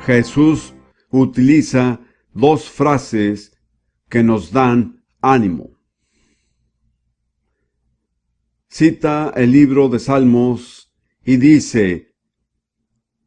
Jesús utiliza dos frases que nos dan ánimo. Cita el libro de Salmos y dice: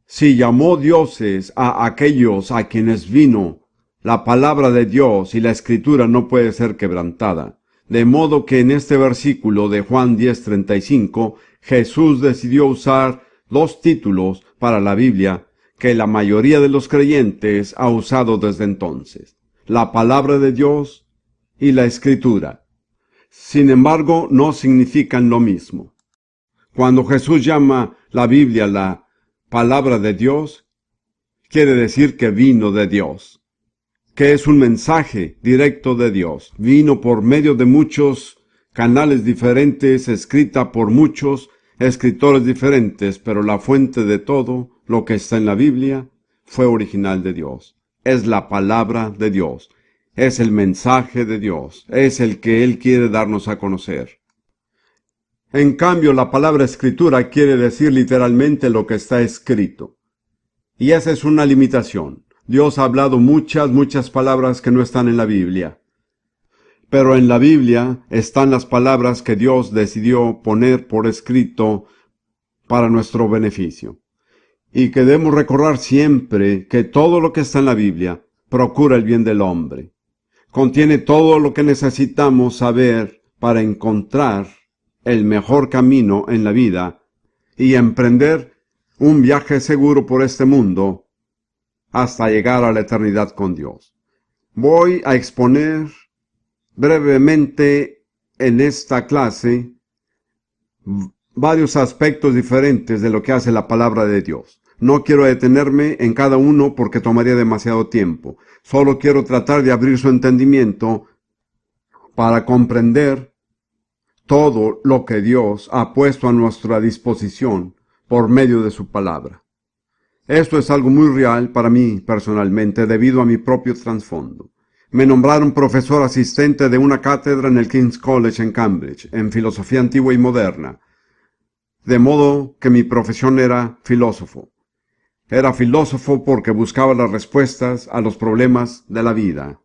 si llamó dioses a aquellos a quienes vino, la palabra de Dios y la Escritura no puede ser quebrantada. De modo que en este versículo de Juan 10:35, Jesús decidió usar dos títulos para la Biblia que la mayoría de los creyentes ha usado desde entonces: la palabra de Dios y la Escritura. Sin embargo, no significan lo mismo. Cuando Jesús llama la Biblia la palabra de Dios, quiere decir que vino de Dios, que es un mensaje directo de Dios. Vino por medio de muchos canales diferentes, escrita por muchos escritores diferentes, pero la fuente de todo lo que está en la Biblia fue original de Dios. Es la palabra de Dios, es el mensaje de Dios, es el que Él quiere darnos a conocer. En cambio, la palabra escritura quiere decir literalmente lo que está escrito. Y esa es una limitación. Dios ha hablado muchas palabras que no están en la Biblia. Pero en la Biblia están las palabras que Dios decidió poner por escrito para nuestro beneficio. Y que debemos recordar siempre que todo lo que está en la Biblia procura el bien del hombre. Contiene todo lo que necesitamos saber para encontrar el mejor camino en la vida y emprender un viaje seguro por este mundo hasta llegar a la eternidad con Dios. Voy a exponer brevemente en esta clase varios aspectos diferentes de lo que hace la palabra de Dios. No quiero detenerme en cada uno porque tomaría demasiado tiempo. Solo quiero tratar de abrir su entendimiento para comprender todo lo que Dios ha puesto a nuestra disposición por medio de su palabra. Esto es algo muy real para mí personalmente debido a mi propio trasfondo. Me nombraron profesor asistente de una cátedra en el King's College en Cambridge, en filosofía antigua y moderna. De modo que mi profesión era filósofo. Era filósofo porque buscaba las respuestas a los problemas de la vida.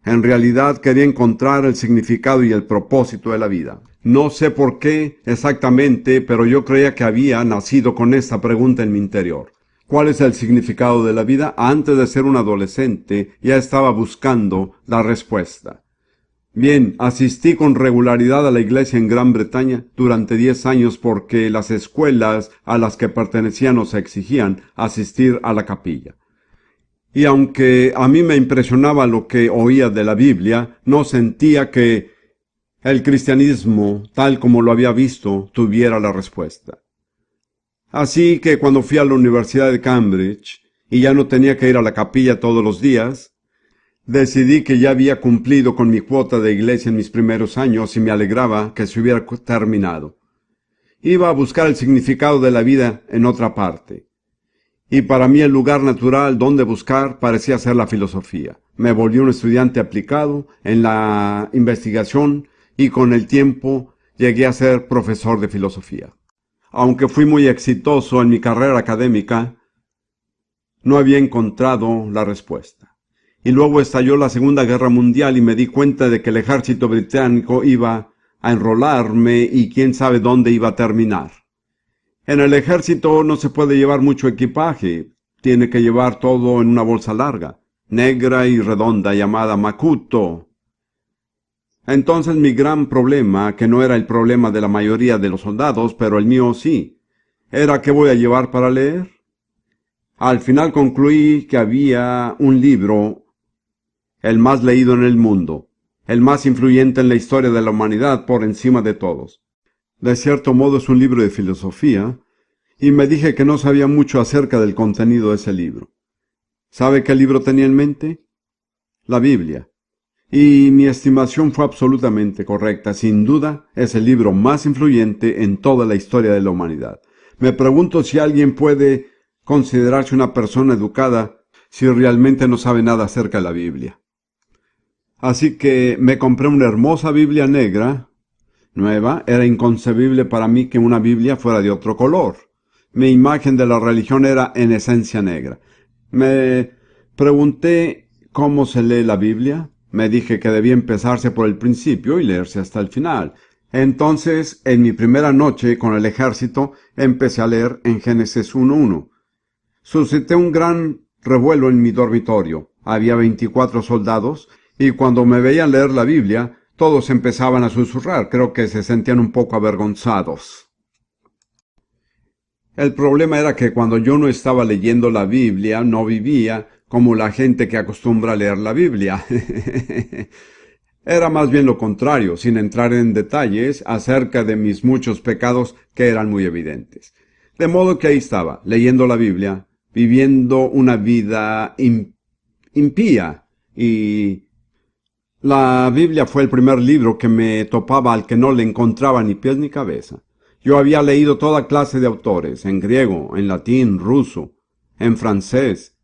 En realidad quería encontrar el significado y el propósito de la vida. No sé por qué exactamente, pero yo creía que había nacido con esta pregunta en mi interior. ¿Cuál es el significado de la vida? Antes de ser un adolescente ya estaba buscando la respuesta. Bien, asistí con regularidad a la iglesia en Gran Bretaña durante 10 años porque las escuelas a las que pertenecía nos exigían asistir a la capilla. Y aunque a mí me impresionaba lo que oía de la Biblia, no sentía que el cristianismo, tal como lo había visto, tuviera la respuesta. Así que cuando fui a la Universidad de Cambridge y ya no tenía que ir a la capilla todos los días, decidí que ya había cumplido con mi cuota de iglesia en mis primeros años y me alegraba que se hubiera terminado. Iba a buscar el significado de la vida en otra parte. Y para mí el lugar natural donde buscar parecía ser la filosofía. Me volví un estudiante aplicado en la investigación y con el tiempo llegué a ser profesor de filosofía. Aunque fui muy exitoso en mi carrera académica, no había encontrado la respuesta. Y luego estalló la Segunda Guerra Mundial y me di cuenta de que el ejército británico iba a enrolarme y quién sabe dónde iba a terminar. En el ejército no se puede llevar mucho equipaje, tiene que llevar todo en una bolsa larga, negra y redonda llamada macuto. Entonces mi gran problema, que no era el problema de la mayoría de los soldados, pero el mío sí, era ¿qué voy a llevar para leer? Al final concluí que había un libro, el más leído en el mundo, el más influyente en la historia de la humanidad por encima de todos. De cierto modo es un libro de filosofía, y me dije que no sabía mucho acerca del contenido de ese libro. ¿Sabe qué libro tenía en mente? La Biblia. Y mi estimación fue absolutamente correcta. Sin duda, es el libro más influyente en toda la historia de la humanidad. Me pregunto si alguien puede considerarse una persona educada si realmente no sabe nada acerca de la Biblia. Así que me compré una hermosa Biblia negra, nueva. Era inconcebible para mí que una Biblia fuera de otro color. Mi imagen de la religión era en esencia negra. Me pregunté cómo se lee la Biblia. Me dije que debía empezarse por el principio y leerse hasta el final. Entonces, en mi primera noche con el ejército, empecé a leer en Génesis 1:1. Suscité un gran revuelo en mi dormitorio. Había 24 soldados, y cuando me veían leer la Biblia, todos empezaban a susurrar. Creo que se sentían un poco avergonzados. El problema era que cuando yo no estaba leyendo la Biblia, no vivía como la gente que acostumbra a leer la Biblia. Era más bien lo contrario, sin entrar en detalles acerca de mis muchos pecados que eran muy evidentes. De modo que ahí estaba, leyendo la Biblia, viviendo una vida impía, y la Biblia fue el primer libro que me topaba al que no le encontraba ni pies ni cabeza. Yo había leído toda clase de autores, en griego, en latín, ruso, en francés,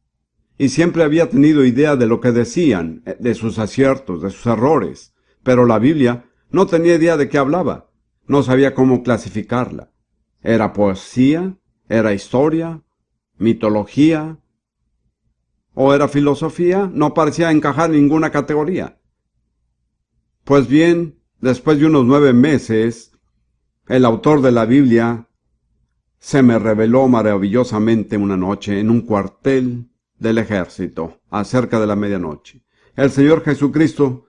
y siempre había tenido idea de lo que decían, de sus aciertos, de sus errores, pero la Biblia no tenía idea de qué hablaba, no sabía cómo clasificarla. ¿Era poesía? ¿Era historia? ¿Mitología? ¿O era filosofía? No parecía encajar en ninguna categoría. Pues bien, después de unos 9 meses, el autor de la Biblia se me reveló maravillosamente una noche en un cuartel del ejército, acerca de la medianoche. El Señor Jesucristo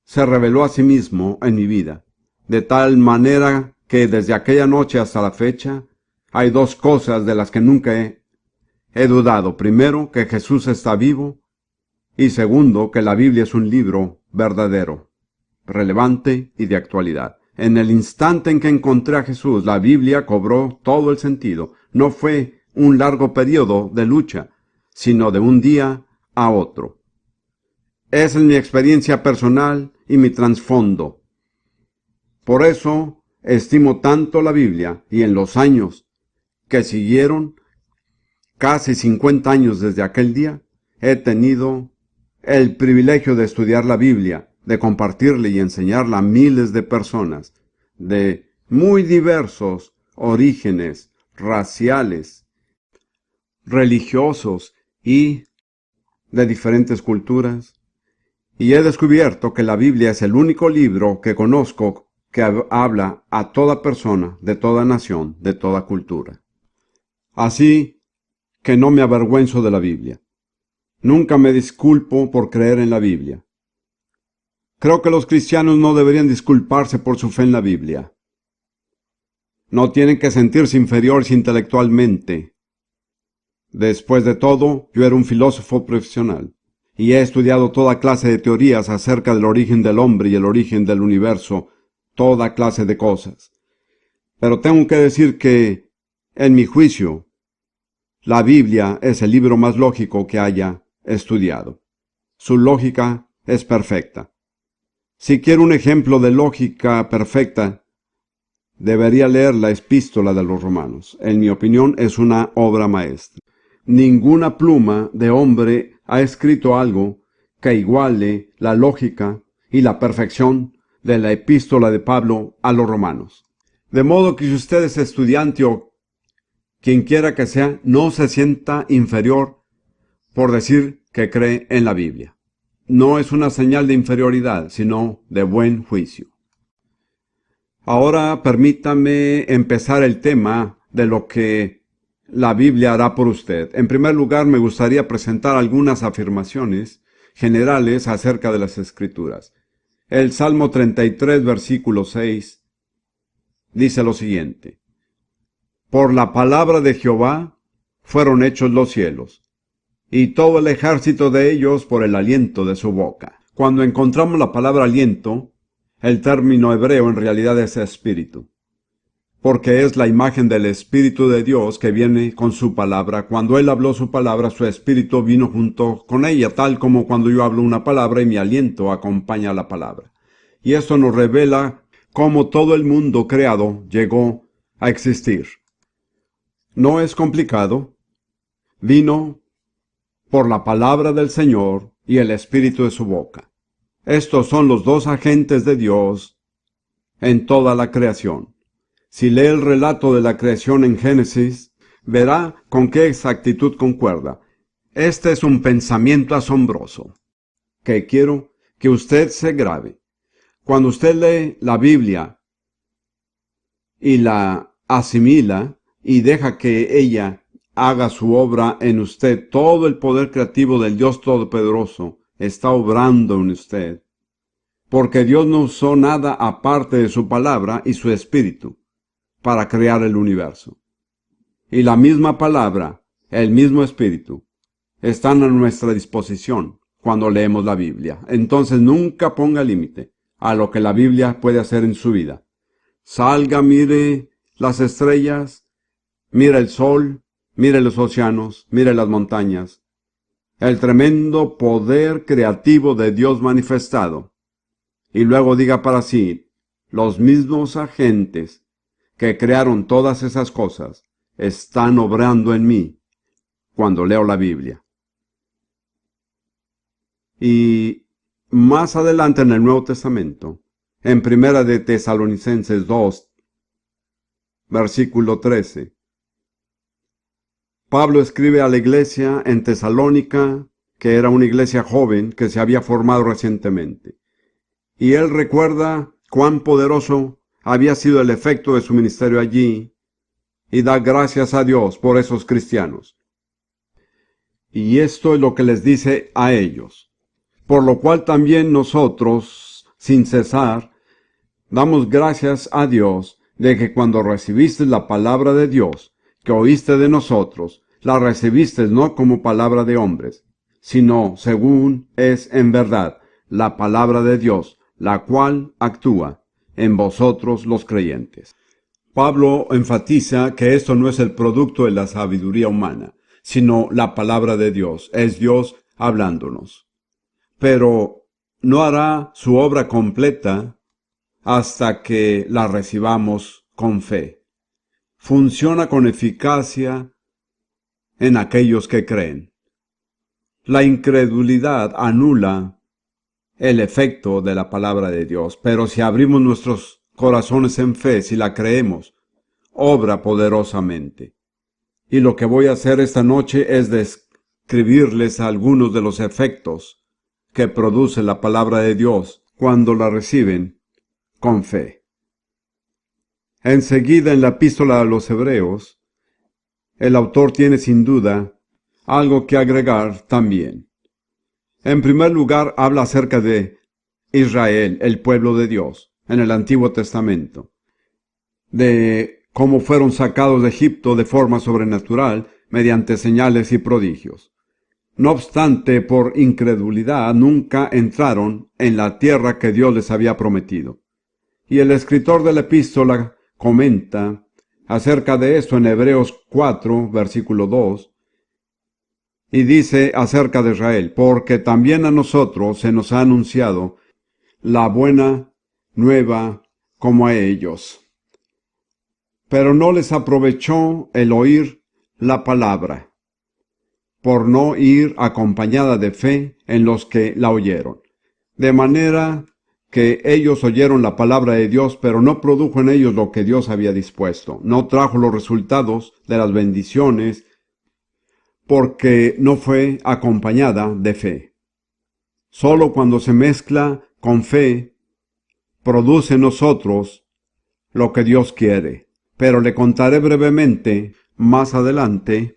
se reveló a sí mismo en mi vida, de tal manera que desde aquella noche hasta la fecha hay 2 cosas de las que nunca he dudado. Primero, que Jesús está vivo, y segundo, que la Biblia es un libro verdadero, relevante y de actualidad. En el instante en que encontré a Jesús, la Biblia cobró todo el sentido. No fue un largo periodo de lucha, sino de un día a otro. Esa es mi experiencia personal y mi trasfondo. Por eso estimo tanto la Biblia, y en los años que siguieron, casi 50 años desde aquel día, he tenido el privilegio de estudiar la Biblia, de compartirla y enseñarla a miles de personas, de muy diversos orígenes raciales, religiosos y de diferentes culturas. Y he descubierto que la Biblia es el único libro que conozco que habla a toda persona, de toda nación, de toda cultura. Así que no me avergüenzo de la Biblia. Nunca me disculpo por creer en la Biblia. Creo que los cristianos no deberían disculparse por su fe en la Biblia. No tienen que sentirse inferiores intelectualmente. Después de todo, yo era un filósofo profesional, y he estudiado toda clase de teorías acerca del origen del hombre y el origen del universo, toda clase de cosas. Pero tengo que decir que, en mi juicio, la Biblia es el libro más lógico que haya estudiado. Su lógica es perfecta. Si quiero un ejemplo de lógica perfecta, debería leer la Epístola de los Romanos. En mi opinión, es una obra maestra. Ninguna pluma de hombre ha escrito algo que iguale la lógica y la perfección de la Epístola de Pablo a los Romanos. De modo que si usted es estudiante o quien quiera que sea, no se sienta inferior por decir que cree en la Biblia. No es una señal de inferioridad, sino de buen juicio. Ahora permítame empezar el tema de lo que la Biblia hará por usted. En primer lugar, me gustaría presentar algunas afirmaciones generales acerca de las Escrituras. El Salmo 33, versículo 6, dice lo siguiente: Por la palabra de Jehová fueron hechos los cielos, y todo el ejército de ellos por el aliento de su boca. Cuando encontramos la palabra aliento, el término hebreo en realidad es espíritu, porque es la imagen del Espíritu de Dios que viene con su palabra. Cuando Él habló su palabra, su espíritu vino junto con ella, tal como cuando yo hablo una palabra y mi aliento acompaña la palabra. Y esto nos revela cómo todo el mundo creado llegó a existir. No es complicado. Vino por la palabra del Señor y el espíritu de su boca. Estos son los 2 agentes de Dios en toda la creación. Si lee el relato de la creación en Génesis, verá con qué exactitud concuerda. Este es un pensamiento asombroso que quiero que usted se grabe. Cuando usted lee la Biblia y la asimila y deja que ella haga su obra en usted, todo el poder creativo del Dios Todopoderoso está obrando en usted. Porque Dios no usó nada aparte de su palabra y su espíritu para crear el universo. Y la misma palabra, el mismo espíritu, están a nuestra disposición cuando leemos la Biblia. Entonces nunca ponga límite a lo que la Biblia puede hacer en su vida. Salga, mire las estrellas, mire el sol, mire los océanos, mire las montañas. El tremendo poder creativo de Dios manifestado. Y luego diga para sí, los mismos agentes que crearon todas esas cosas están obrando en mí cuando leo la Biblia. Y más adelante en el Nuevo Testamento, en Primera de Tesalonicenses 2, versículo 13, Pablo escribe a la iglesia en Tesalónica, que era una iglesia joven que se había formado recientemente. Y él recuerda cuán poderoso había sido el efecto de su ministerio allí, y da gracias a Dios por esos cristianos. Y esto es lo que les dice a ellos. Por lo cual también nosotros, sin cesar, damos gracias a Dios de que cuando recibiste la palabra de Dios, que oíste de nosotros, la recibiste no como palabra de hombres, sino según es en verdad la palabra de Dios, la cual actúa en vosotros los creyentes. Pablo enfatiza que esto no es el producto de la sabiduría humana, sino la palabra de Dios, es Dios hablándonos. Pero no hará su obra completa hasta que la recibamos con fe. Funciona con eficacia en aquellos que creen. La incredulidad anula el efecto de la palabra de Dios, pero si abrimos nuestros corazones en fe, si la creemos, obra poderosamente. Y lo que voy a hacer esta noche es describirles algunos de los efectos que produce la palabra de Dios cuando la reciben con fe. Enseguida en la epístola a los Hebreos, el autor tiene sin duda algo que agregar también. En primer lugar, habla acerca de Israel, el pueblo de Dios, en el Antiguo Testamento, de cómo fueron sacados de Egipto de forma sobrenatural mediante señales y prodigios. No obstante, por incredulidad nunca entraron en la tierra que Dios les había prometido. Y el escritor de la epístola comenta acerca de esto en Hebreos 4, versículo 2, y dice acerca de Israel, porque también a nosotros se nos ha anunciado la buena nueva como a ellos. Pero no les aprovechó el oír la palabra, por no ir acompañada de fe en los que la oyeron. De manera que ellos oyeron la palabra de Dios, pero no produjo en ellos lo que Dios había dispuesto. No trajo los resultados de las bendiciones, porque no fue acompañada de fe. Solo cuando se mezcla con fe, produce en nosotros lo que Dios quiere. Pero le contaré brevemente, más adelante,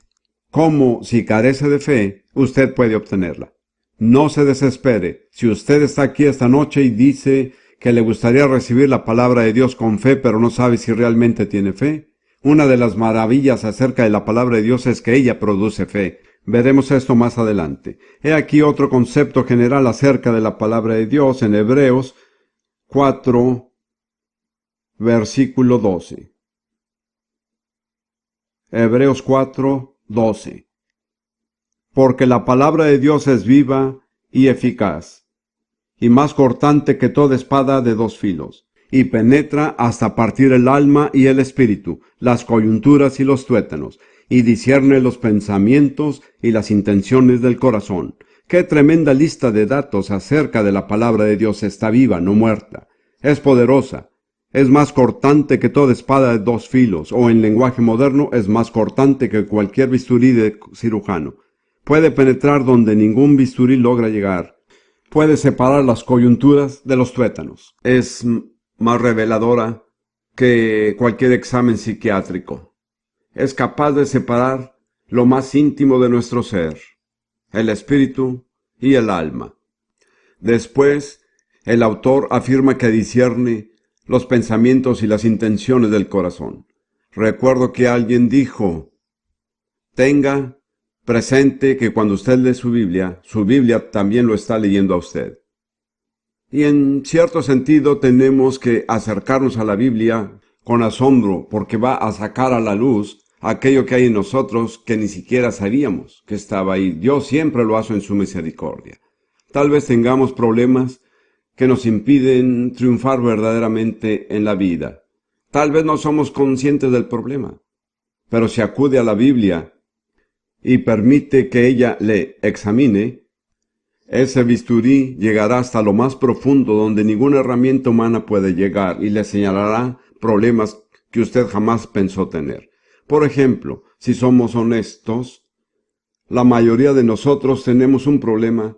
cómo, si carece de fe, usted puede obtenerla. No se desespere. Si usted está aquí esta noche y dice que le gustaría recibir la palabra de Dios con fe, pero no sabe si realmente tiene fe, una de las maravillas acerca de la palabra de Dios es que ella produce fe. Veremos esto más adelante. He aquí otro concepto general acerca de la palabra de Dios en Hebreos 4, versículo 12. Hebreos 4, 12. Porque la palabra de Dios es viva y eficaz, y más cortante que toda espada de dos filos, y penetra hasta partir el alma y el espíritu, las coyunturas y los tuétanos, y discierne los pensamientos y las intenciones del corazón. Qué tremenda lista de datos acerca de la palabra de Dios. Está viva, no muerta. Es poderosa. Es más cortante que toda espada de dos filos, o en lenguaje moderno, es más cortante que cualquier bisturí de cirujano. Puede penetrar donde ningún bisturí logra llegar. Puede separar las coyunturas de los tuétanos. Es más reveladora que cualquier examen psiquiátrico. Es capaz de separar lo más íntimo de nuestro ser, el espíritu y el alma. Después, el autor afirma que discierne los pensamientos y las intenciones del corazón. Recuerdo que alguien dijo: tenga presente que cuando usted lee su Biblia también lo está leyendo a usted. Y en cierto sentido tenemos que acercarnos a la Biblia con asombro, porque va a sacar a la luz aquello que hay en nosotros que ni siquiera sabíamos que estaba ahí. Dios siempre lo hace en su misericordia. Tal vez tengamos problemas que nos impiden triunfar verdaderamente en la vida. Tal vez no somos conscientes del problema, pero si acude a la Biblia y permite que ella le examine, ese bisturí llegará hasta lo más profundo donde ninguna herramienta humana puede llegar y le señalará problemas que usted jamás pensó tener. Por ejemplo, si somos honestos, la mayoría de nosotros tenemos un problema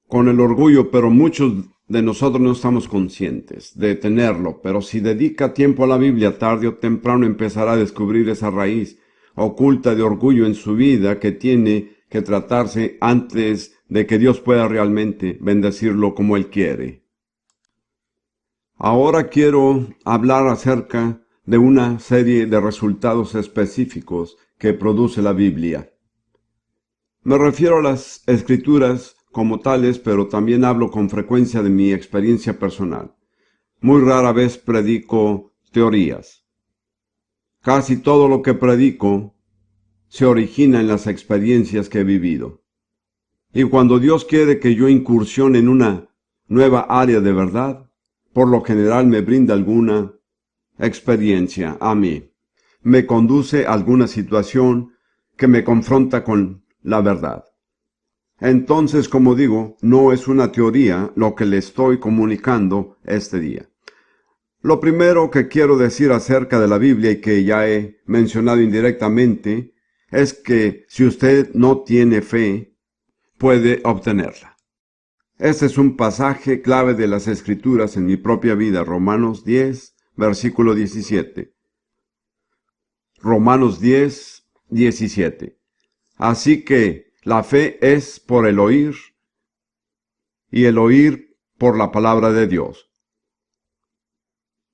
con el orgullo, pero muchos de nosotros no estamos conscientes de tenerlo. Pero si dedica tiempo a la Biblia, tarde o temprano empezará a descubrir esa raíz oculta de orgullo en su vida que tiene que tratarse antes de que Dios pueda realmente bendecirlo como Él quiere. Ahora quiero hablar acerca de una serie de resultados específicos que produce la Biblia. Me refiero a las Escrituras como tales, pero también hablo con frecuencia de mi experiencia personal. Muy rara vez predico teorías. Casi todo lo que predico se origina en las experiencias que he vivido. Y cuando Dios quiere que yo incursione en una nueva área de verdad, por lo general me brinda alguna experiencia a mí. Me conduce a alguna situación que me confronta con la verdad. Entonces, como digo, no es una teoría lo que le estoy comunicando este día. Lo primero que quiero decir acerca de la Biblia y que ya he mencionado indirectamente es que si usted no tiene fe, puede obtenerla. Este es un pasaje clave de las Escrituras en mi propia vida, Romanos 10, versículo 17. Romanos 10, 17. Así que la fe es por el oír, y el oír por la palabra de Dios.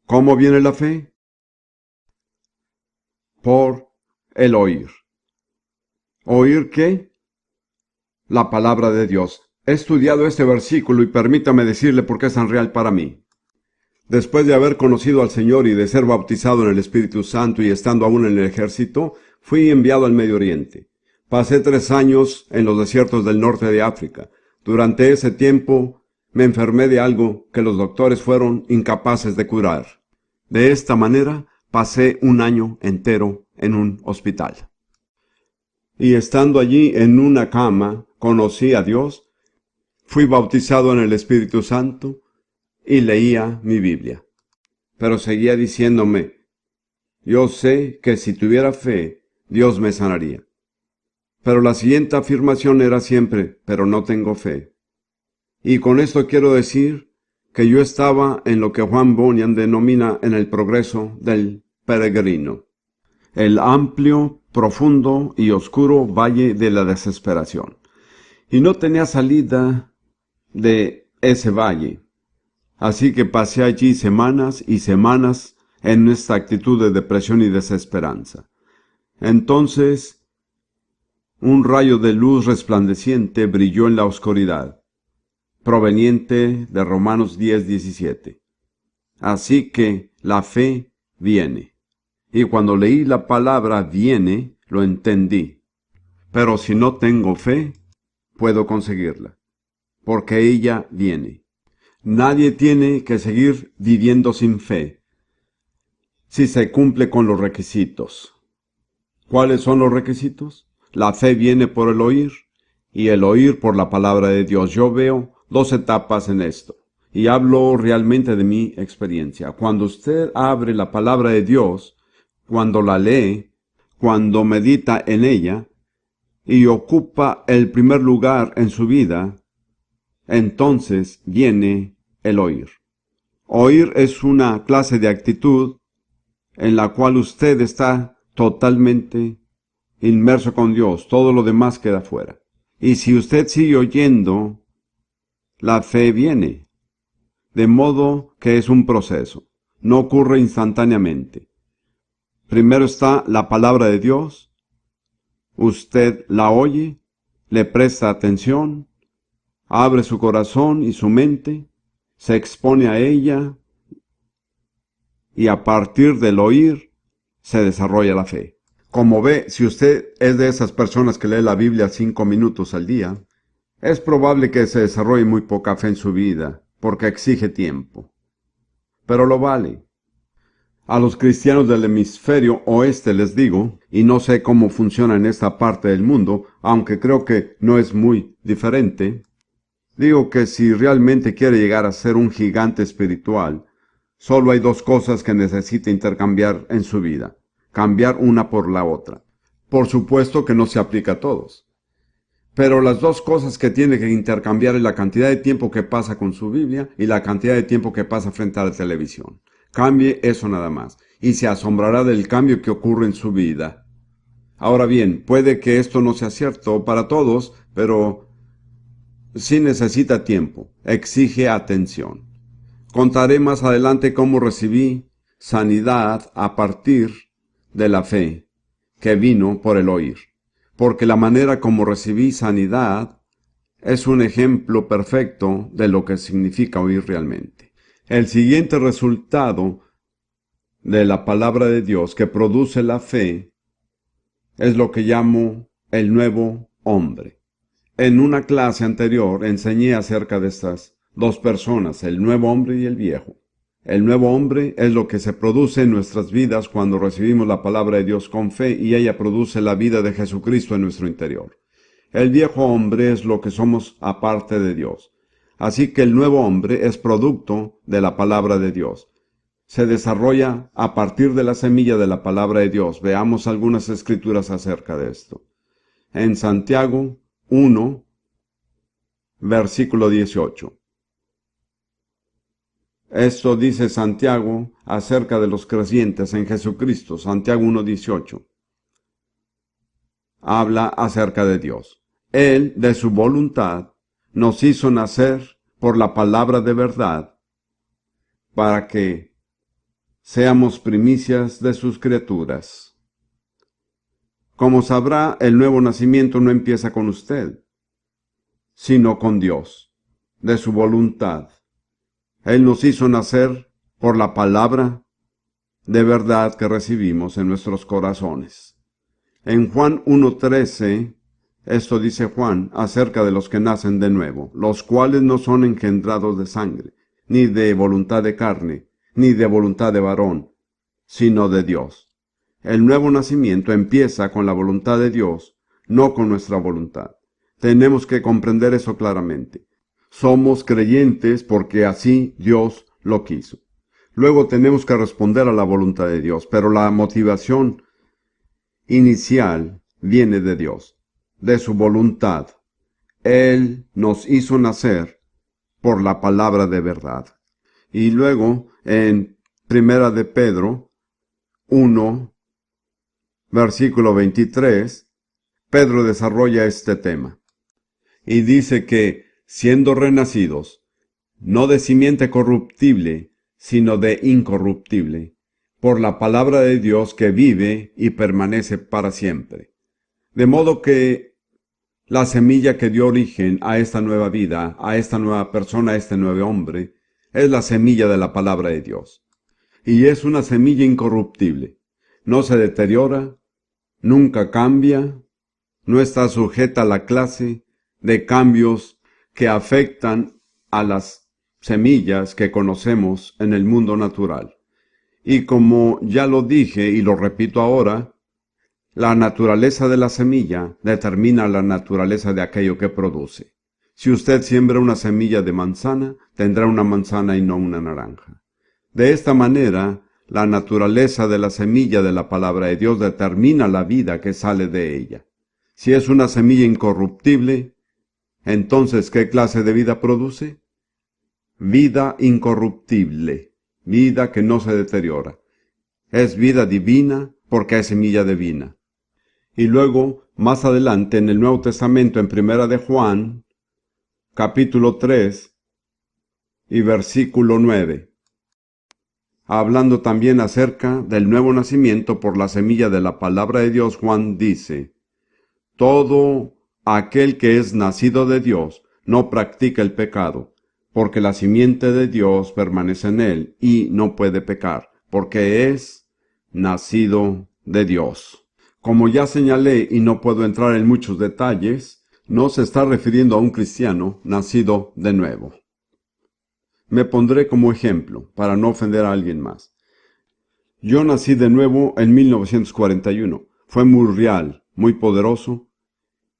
¿Cómo viene la fe? Por el oír. ¿Oír qué? La palabra de Dios. He estudiado este versículo y permítame decirle por qué es tan real para mí. Después de haber conocido al Señor y de ser bautizado en el Espíritu Santo y estando aún en el ejército, fui enviado al Medio Oriente. Pasé 3 años en los desiertos del norte de África. Durante ese tiempo me enfermé de algo que los doctores fueron incapaces de curar. De esta manera pasé 1 año entero en un hospital. Y estando allí en una cama, conocí a Dios, fui bautizado en el Espíritu Santo y leía mi Biblia. Pero seguía diciéndome: yo sé que si tuviera fe, Dios me sanaría. Pero la siguiente afirmación era siempre: pero no tengo fe. Y con esto quiero decir que yo estaba en lo que Juan Bunyan denomina en el progreso del peregrino, el amplio, profundo y oscuro valle de la desesperación. Y no tenía salida de ese valle. Así que pasé allí semanas y semanas en esta actitud de depresión y desesperanza. Entonces, un rayo de luz resplandeciente brilló en la oscuridad, proveniente de Romanos 10:17. Así que la fe viene. Y cuando leí la palabra viene, lo entendí. Pero si no tengo fe, puedo conseguirla, porque ella viene. Nadie tiene que seguir viviendo sin fe, si se cumple con los requisitos. ¿Cuáles son los requisitos? La fe viene por el oír, y el oír por la palabra de Dios. Yo veo 2 etapas en esto, y hablo realmente de mi experiencia. Cuando usted abre la palabra de Dios, cuando la lee, cuando medita en ella, y ocupa el primer lugar en su vida, entonces viene el oír. Oír es una clase de actitud en la cual usted está totalmente inmerso con Dios, todo lo demás queda fuera. Y si usted sigue oyendo, la fe viene, de modo que es un proceso, no ocurre instantáneamente. Primero está la palabra de Dios, usted la oye, le presta atención, abre su corazón y su mente, se expone a ella, y a partir del oír se desarrolla la fe. Como ve, si usted es de esas personas que lee la Biblia 5 minutos al día, es probable que se desarrolle muy poca fe en su vida, porque exige tiempo. Pero lo vale. A los cristianos del hemisferio oeste les digo, y no sé cómo funciona en esta parte del mundo, aunque creo que no es muy diferente, digo que si realmente quiere llegar a ser un gigante espiritual, solo hay dos cosas que necesita intercambiar en su vida. Cambiar una por la otra. Por supuesto que no se aplica a todos. Pero las dos cosas que tiene que intercambiar es la cantidad de tiempo que pasa con su Biblia y la cantidad de tiempo que pasa frente a la televisión. Cambie eso nada más, y se asombrará del cambio que ocurre en su vida. Ahora bien, puede que esto no sea cierto para todos, pero sí necesita tiempo, exige atención. Contaré más adelante cómo recibí sanidad a partir de la fe que vino por el oír, porque la manera como recibí sanidad es un ejemplo perfecto de lo que significa oír realmente. El siguiente resultado de la palabra de Dios que produce la fe es lo que llamo el nuevo hombre. En una clase anterior enseñé acerca de estas dos personas, el nuevo hombre y el viejo. El nuevo hombre es lo que se produce en nuestras vidas cuando recibimos la palabra de Dios con fe y ella produce la vida de Jesucristo en nuestro interior. El viejo hombre es lo que somos aparte de Dios. Así que el nuevo hombre es producto de la palabra de Dios. Se desarrolla a partir de la semilla de la palabra de Dios. Veamos algunas escrituras acerca de esto. En Santiago 1, versículo 18. Esto dice Santiago acerca de los creyentes en Jesucristo. Santiago 1:18. Habla acerca de Dios. Él, de su voluntad, nos hizo nacer por la palabra de verdad, para que seamos primicias de sus criaturas. Como sabrá, el nuevo nacimiento no empieza con usted, sino con Dios, de su voluntad. Él nos hizo nacer por la palabra de verdad que recibimos en nuestros corazones. En Juan 1:13, esto dice Juan acerca de los que nacen de nuevo, los cuales no son engendrados de sangre, ni de voluntad de carne, ni de voluntad de varón, sino de Dios. El nuevo nacimiento empieza con la voluntad de Dios, no con nuestra voluntad. Tenemos que comprender eso claramente. Somos creyentes porque así Dios lo quiso. Luego tenemos que responder a la voluntad de Dios, pero la motivación inicial viene de Dios, de su voluntad. Él nos hizo nacer por la palabra de verdad. Y luego, en Primera de Pedro 1, versículo 23, Pedro desarrolla este tema. Y dice que, siendo renacidos, no de simiente corruptible, sino de incorruptible, por la palabra de Dios que vive y permanece para siempre. De modo que la semilla que dio origen a esta nueva vida, a esta nueva persona, a este nuevo hombre, es la semilla de la palabra de Dios. Y es una semilla incorruptible. No se deteriora, nunca cambia, no está sujeta a la clase de cambios que afectan a las semillas que conocemos en el mundo natural. Y como ya lo dije y lo repito ahora, la naturaleza de la semilla determina la naturaleza de aquello que produce. Si usted siembra una semilla de manzana, tendrá una manzana y no una naranja. De esta manera, la naturaleza de la semilla de la palabra de Dios determina la vida que sale de ella. Si es una semilla incorruptible, entonces ¿qué clase de vida produce? Vida incorruptible, vida que no se deteriora. Es vida divina porque es semilla divina. Y luego, más adelante en el Nuevo Testamento, en Primera de Juan, capítulo 3 y versículo 9, hablando también acerca del nuevo nacimiento por la semilla de la palabra de Dios, Juan dice: todo aquel que es nacido de Dios no practica el pecado, porque la simiente de Dios permanece en él y no puede pecar, porque es nacido de Dios. Como ya señalé y no puedo entrar en muchos detalles, no se está refiriendo a un cristiano nacido de nuevo. Me pondré como ejemplo, para no ofender a alguien más. Yo nací de nuevo en 1941. Fue muy real, muy poderoso,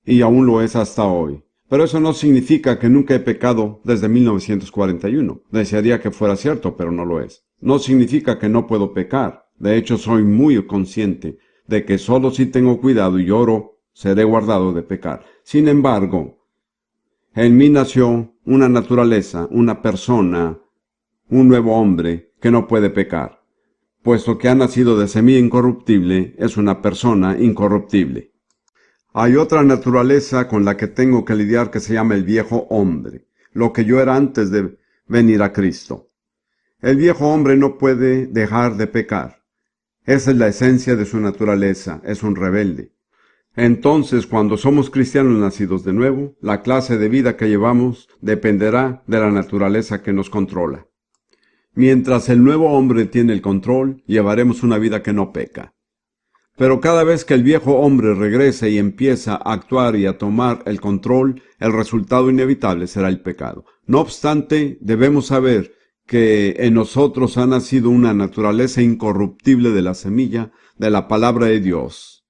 y aún lo es hasta hoy. Pero eso no significa que nunca he pecado desde 1941. Desearía que fuera cierto, pero no lo es. No significa que no puedo pecar. De hecho, soy muy consciente de que solo si tengo cuidado y oro, seré guardado de pecar. Sin embargo, en mí nació una naturaleza, una persona, un nuevo hombre que no puede pecar. Puesto que ha nacido de semilla incorruptible, es una persona incorruptible. Hay otra naturaleza con la que tengo que lidiar que se llama el viejo hombre, lo que yo era antes de venir a Cristo. El viejo hombre no puede dejar de pecar. Esa es la esencia de su naturaleza, es un rebelde. Entonces, cuando somos cristianos nacidos de nuevo, la clase de vida que llevamos dependerá de la naturaleza que nos controla. Mientras el nuevo hombre tiene el control, llevaremos una vida que no peca. Pero cada vez que el viejo hombre regrese y empieza a actuar y a tomar el control, el resultado inevitable será el pecado. No obstante, debemos saber que en nosotros ha nacido una naturaleza incorruptible de la semilla de la palabra de Dios.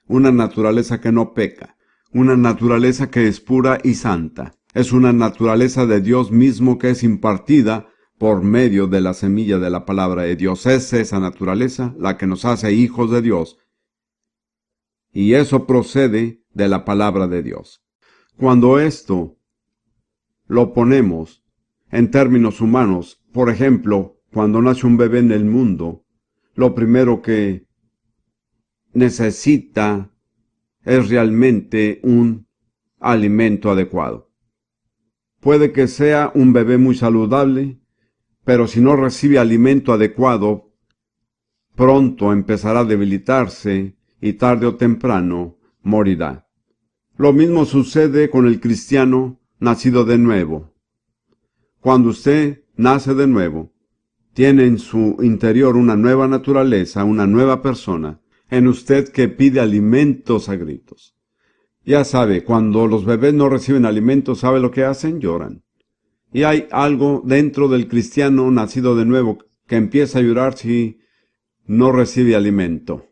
Una naturaleza que no peca. Una naturaleza que es pura y santa. Es una naturaleza de Dios mismo que es impartida por medio de la semilla de la palabra de Dios. Es esa naturaleza la que nos hace hijos de Dios. Y eso procede de la palabra de Dios. Cuando esto lo ponemos en términos humanos, por ejemplo, cuando nace un bebé en el mundo, lo primero que necesita es realmente un alimento adecuado. Puede que sea un bebé muy saludable, pero si no recibe alimento adecuado, pronto empezará a debilitarse y tarde o temprano morirá. Lo mismo sucede con el cristiano nacido de nuevo. Cuando usted nace de nuevo, tiene en su interior una nueva naturaleza, una nueva persona, en usted que pide alimentos a gritos. Ya sabe, cuando los bebés no reciben alimentos, ¿sabe lo que hacen? Lloran. Y hay algo dentro del cristiano nacido de nuevo que empieza a llorar si no recibe alimento.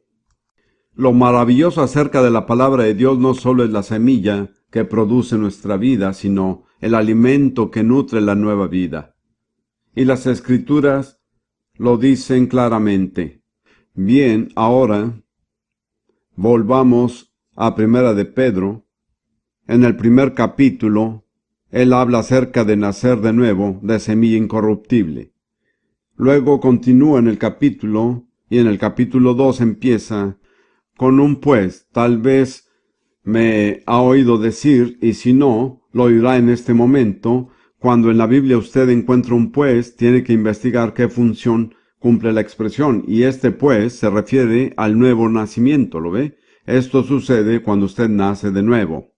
Lo maravilloso acerca de la palabra de Dios no solo es la semilla que produce nuestra vida, sino el alimento que nutre la nueva vida. Y las Escrituras lo dicen claramente. Bien, ahora volvamos a Primera de Pedro. En el primer capítulo, él habla acerca de nacer de nuevo, de semilla incorruptible. Luego continúa en el capítulo, y en el capítulo 2 empieza con un pues. Tal vez me ha oído decir, y si no, lo oirá en este momento. Cuando en la Biblia usted encuentra un pues, tiene que investigar qué función cumple la expresión, y este pues se refiere al nuevo nacimiento, ¿lo ve? Esto sucede cuando usted nace de nuevo.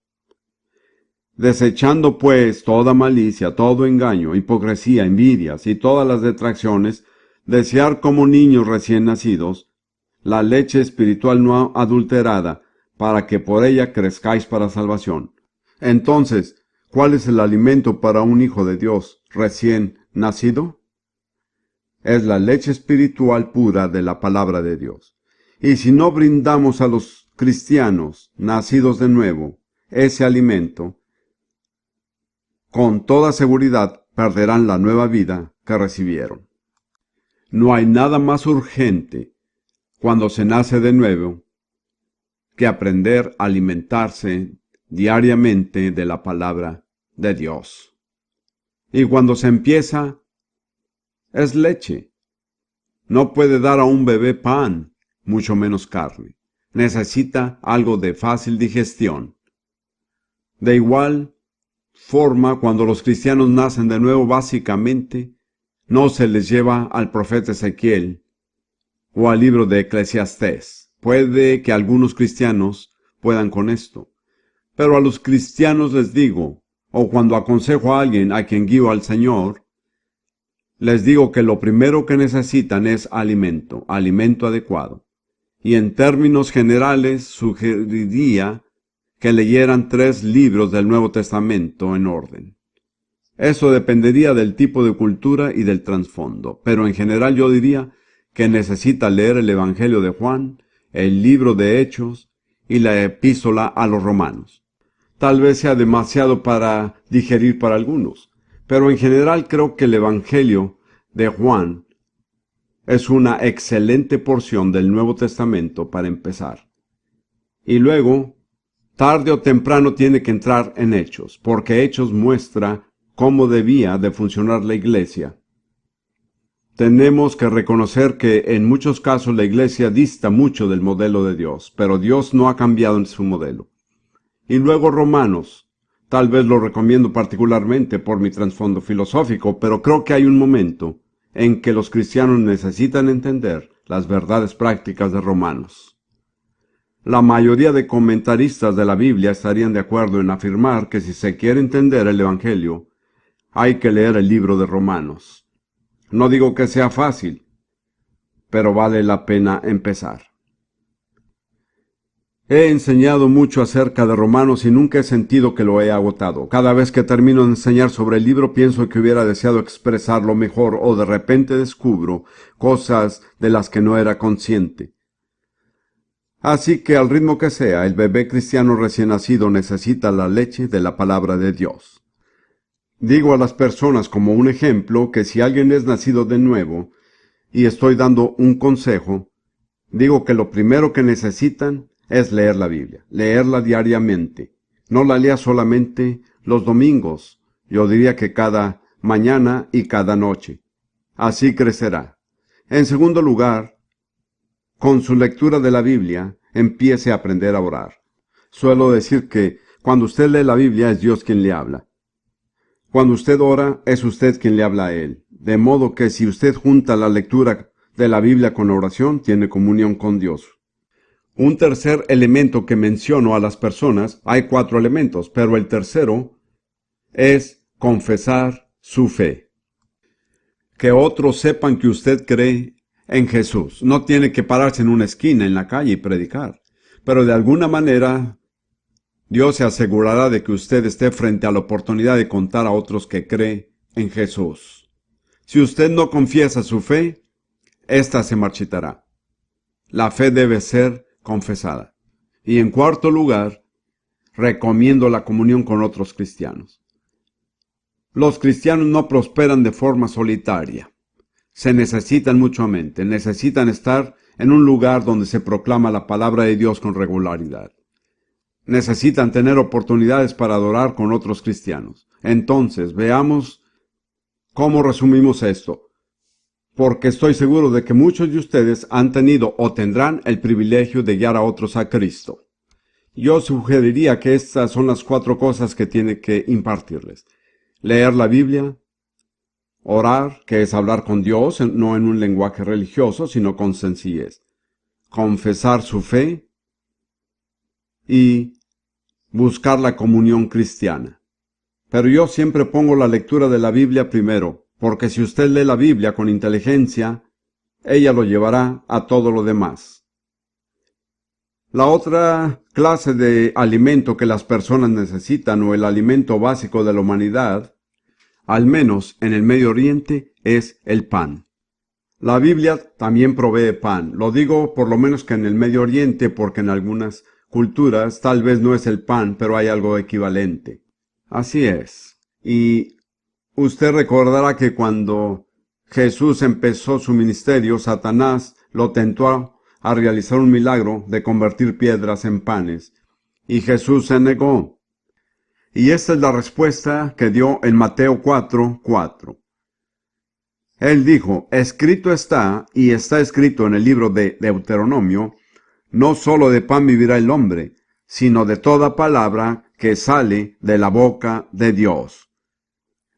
Desechando pues toda malicia, todo engaño, hipocresía, envidias y todas las detracciones, desear como niños recién nacidos la leche espiritual no adulterada, para que por ella crezcáis para salvación. Entonces, ¿cuál es el alimento para un hijo de Dios recién nacido? Es la leche espiritual pura de la palabra de Dios. Y si no brindamos a los cristianos nacidos de nuevo ese alimento, con toda seguridad perderán la nueva vida que recibieron. No hay nada más urgente cuando se nace de nuevo que aprender a alimentarse diariamente de la palabra de Dios. Y cuando se empieza, es leche. No puede dar a un bebé pan, mucho menos carne. Necesita algo de fácil digestión. De igual forma, cuando los cristianos nacen de nuevo, básicamente, no se les lleva al profeta Ezequiel o al libro de Eclesiastés. Puede que algunos cristianos puedan con esto, pero a los cristianos les digo, o cuando aconsejo a alguien a quien guío al Señor, les digo que lo primero que necesitan es alimento adecuado. Y en términos generales sugeriría que leyeran 3 libros del Nuevo Testamento en orden. Eso dependería del tipo de cultura y del trasfondo, pero en general yo diría que necesita leer el Evangelio de Juan, el libro de Hechos y la epístola a los Romanos. Tal vez sea demasiado para digerir para algunos, pero en general creo que el Evangelio de Juan es una excelente porción del Nuevo Testamento para empezar. Y luego, tarde o temprano tiene que entrar en Hechos, porque Hechos muestra cómo debía de funcionar la iglesia. Tenemos que reconocer que en muchos casos la iglesia dista mucho del modelo de Dios, pero Dios no ha cambiado en su modelo. Y luego Romanos, tal vez lo recomiendo particularmente por mi trasfondo filosófico, pero creo que hay un momento en que los cristianos necesitan entender las verdades prácticas de Romanos. La mayoría de comentaristas de la Biblia estarían de acuerdo en afirmar que si se quiere entender el Evangelio, hay que leer el libro de Romanos. No digo que sea fácil, pero vale la pena empezar. He enseñado mucho acerca de Romanos y nunca he sentido que lo he agotado. Cada vez que termino de enseñar sobre el libro pienso que hubiera deseado expresarlo mejor o de repente descubro cosas de las que no era consciente. Así que al ritmo que sea, el bebé cristiano recién nacido necesita la leche de la palabra de Dios. Digo a las personas como un ejemplo que si alguien es nacido de nuevo y estoy dando un consejo, digo que lo primero que necesitan es leer la Biblia, leerla diariamente. No la lea solamente los domingos, yo diría que cada mañana y cada noche. Así crecerá. En segundo lugar, con su lectura de la Biblia, empiece a aprender a orar. Suelo decir que cuando usted lee la Biblia es Dios quien le habla. Cuando usted ora, es usted quien le habla a Él. De modo que si usted junta la lectura de la Biblia con la oración, tiene comunión con Dios. Un tercer elemento que menciono a las personas, hay 4 elementos, pero el tercero es confesar su fe. Que otros sepan que usted cree en Jesús. No tiene que pararse en una esquina en la calle y predicar, pero de alguna manera Dios se asegurará de que usted esté frente a la oportunidad de contar a otros que cree en Jesús. Si usted no confiesa su fe, ésta se marchitará. La fe debe ser confesada. Y en cuarto lugar, recomiendo la comunión con otros cristianos. Los cristianos no prosperan de forma solitaria. Se necesitan mutuamente, necesitan estar en un lugar donde se proclama la palabra de Dios con regularidad. Necesitan tener oportunidades para adorar con otros cristianos. Entonces, veamos cómo resumimos esto. Porque estoy seguro de que muchos de ustedes han tenido o tendrán el privilegio de guiar a otros a Cristo. Yo sugeriría que estas son las 4 cosas que tiene que impartirles. Leer la Biblia, orar, que es hablar con Dios, no en un lenguaje religioso, sino con sencillez. Confesar su fe y buscar la comunión cristiana. Pero yo siempre pongo la lectura de la Biblia primero, porque si usted lee la Biblia con inteligencia, ella lo llevará a todo lo demás. La otra clase de alimento que las personas necesitan, o el alimento básico de la humanidad, al menos en el Medio Oriente, es el pan. La Biblia también provee pan. Lo digo por lo menos que en el Medio Oriente, porque en algunas culturas tal vez no es el pan, pero hay algo equivalente. Así es. Y usted recordará que cuando Jesús empezó su ministerio, Satanás lo tentó a realizar un milagro de convertir piedras en panes, y Jesús se negó. Y esta es la respuesta que dio en Mateo 4:4. Él dijo, escrito está, y está escrito en el libro de Deuteronomio, no solo de pan vivirá el hombre, sino de toda palabra que sale de la boca de Dios.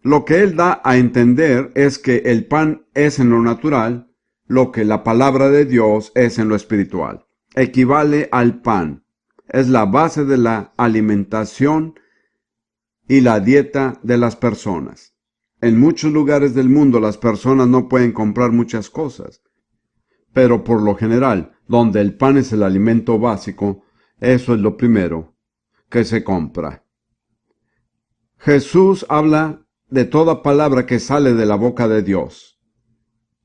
Lo que él da a entender es que el pan es en lo natural, lo que la palabra de Dios es en lo espiritual. Equivale al pan. Es la base de la alimentación y la dieta de las personas. En muchos lugares del mundo las personas no pueden comprar muchas cosas, pero por lo general, donde el pan es el alimento básico, eso es lo primero que se compra. Jesús habla de toda palabra que sale de la boca de Dios.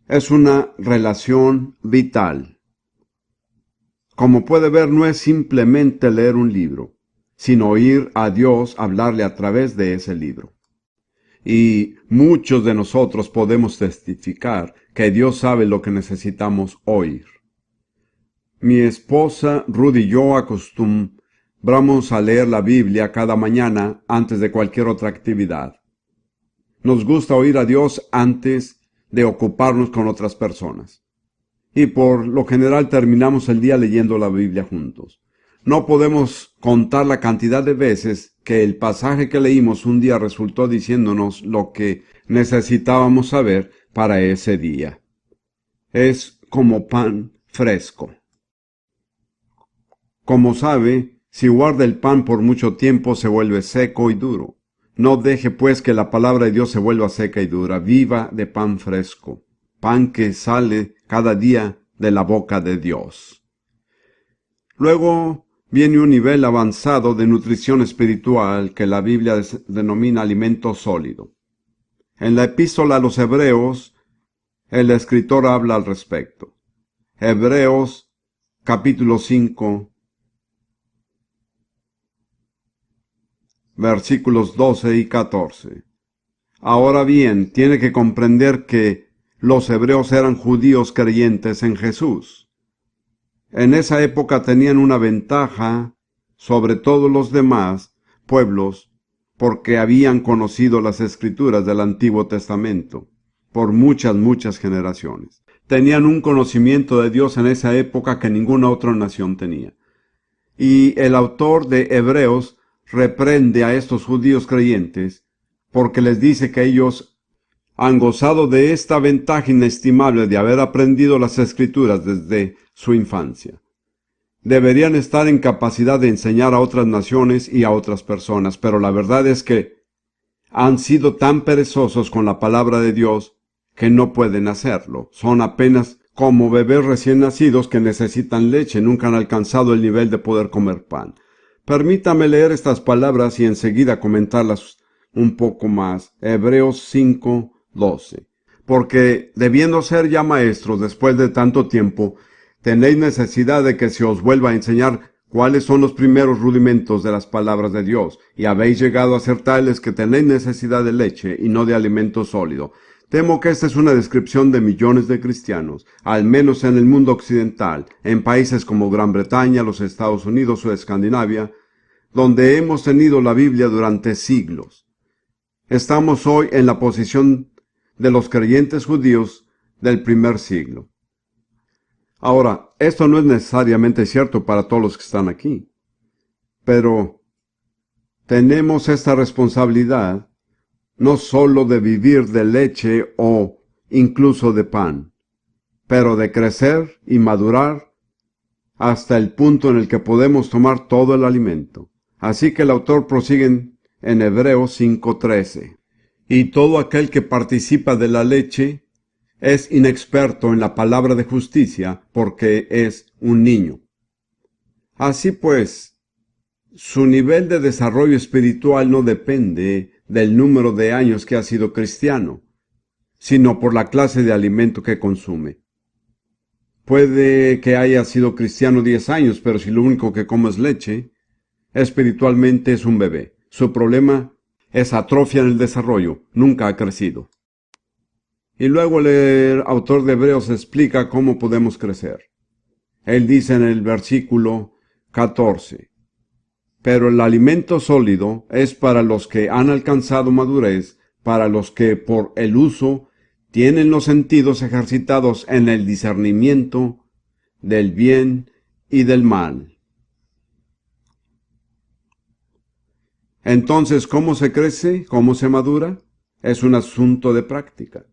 Es una relación vital. Como puede ver, no es simplemente leer un libro, sino oír a Dios hablarle a través de ese libro. Y muchos de nosotros podemos testificar que Dios sabe lo que necesitamos oír. Mi esposa Ruth y yo acostumbramos a leer la Biblia cada mañana antes de cualquier otra actividad. Nos gusta oír a Dios antes de ocuparnos con otras personas. Y por lo general terminamos el día leyendo la Biblia juntos. No podemos contar la cantidad de veces que el pasaje que leímos un día resultó diciéndonos lo que necesitábamos saber para ese día. Es como pan fresco. Como sabe, si guarda el pan por mucho tiempo se vuelve seco y duro. No deje pues que la palabra de Dios se vuelva seca y dura. Viva de pan fresco, pan que sale cada día de la boca de Dios. Luego viene un nivel avanzado de nutrición espiritual que la Biblia denomina alimento sólido. En la epístola a los Hebreos, el escritor habla al respecto. Hebreos capítulo 5, versículos 12 y 14. Ahora bien, tiene que comprender que los hebreos eran judíos creyentes en Jesús. En esa época tenían una ventaja sobre todos los demás pueblos porque habían conocido las escrituras del Antiguo Testamento por muchas generaciones. Tenían un conocimiento de Dios en esa época que ninguna otra nación tenía. Y el autor de Hebreos reprende a estos judíos creyentes porque les dice que ellos han gozado de esta ventaja inestimable de haber aprendido las Escrituras desde su infancia. Deberían estar en capacidad de enseñar a otras naciones y a otras personas, pero la verdad es que han sido tan perezosos con la palabra de Dios que no pueden hacerlo. Son apenas como bebés recién nacidos que necesitan leche, nunca han alcanzado el nivel de poder comer pan. Permítame leer estas palabras y enseguida comentarlas un poco más. Hebreos 5:12. Porque debiendo ser ya maestros después de tanto tiempo, tenéis necesidad de que se os vuelva a enseñar cuáles son los primeros rudimentos de las palabras de Dios, y habéis llegado a ser tales que tenéis necesidad de leche y no de alimento sólido. Temo que esta es una descripción de millones de cristianos, al menos en el mundo occidental, en países como Gran Bretaña, los Estados Unidos o Escandinavia, donde hemos tenido la Biblia durante siglos. Estamos hoy en la posición de los creyentes judíos del primer siglo. Ahora, esto no es necesariamente cierto para todos los que están aquí, pero tenemos esta responsabilidad no sólo de vivir de leche o incluso de pan, pero de crecer y madurar hasta el punto en el que podemos tomar todo el alimento. Así que el autor prosigue en Hebreos 5:13. Y todo aquel que participa de la leche es inexperto en la palabra de justicia porque es un niño. Así pues, su nivel de desarrollo espiritual no depende del número de años que ha sido cristiano, sino por la clase de alimento que consume. Puede que haya sido cristiano 10 años, pero si lo único que come es leche, espiritualmente es un bebé. Su problema es atrofia en el desarrollo, nunca ha crecido. Y luego el autor de Hebreos explica cómo podemos crecer. Él dice en el versículo 14, pero el alimento sólido es para los que han alcanzado madurez, para los que por el uso tienen los sentidos ejercitados en el discernimiento del bien y del mal. Entonces, ¿cómo se crece? ¿Cómo se madura? Es un asunto de práctica,